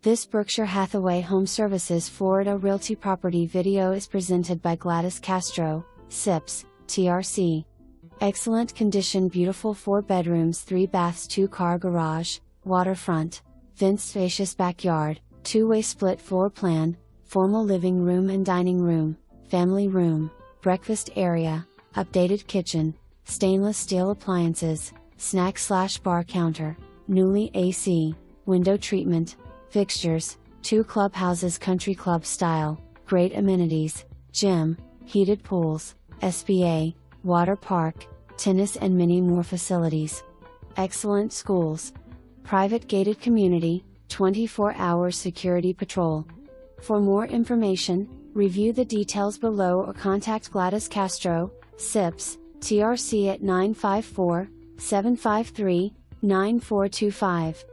This Berkshire Hathaway HomeServices Florida Realty property video is presented by Gladys Castro, CIPS, TRC. Excellent condition, beautiful 4 bedrooms, 3 baths, 2-car garage, waterfront, fenced spacious backyard, 2-way split floor plan, formal living room and dining room, family room, breakfast area, updated kitchen, stainless steel appliances, snack/bar counter, newly AC, window treatment, fixtures, 2 clubhouses, country club style, great amenities, gym, heated pools, SPA, water park, tennis and many more facilities. Excellent schools. Private gated community, 24-hour security patrol. For more information, review the details below or contact Gladys Castro, CIPS, TRC at 954-753-9425.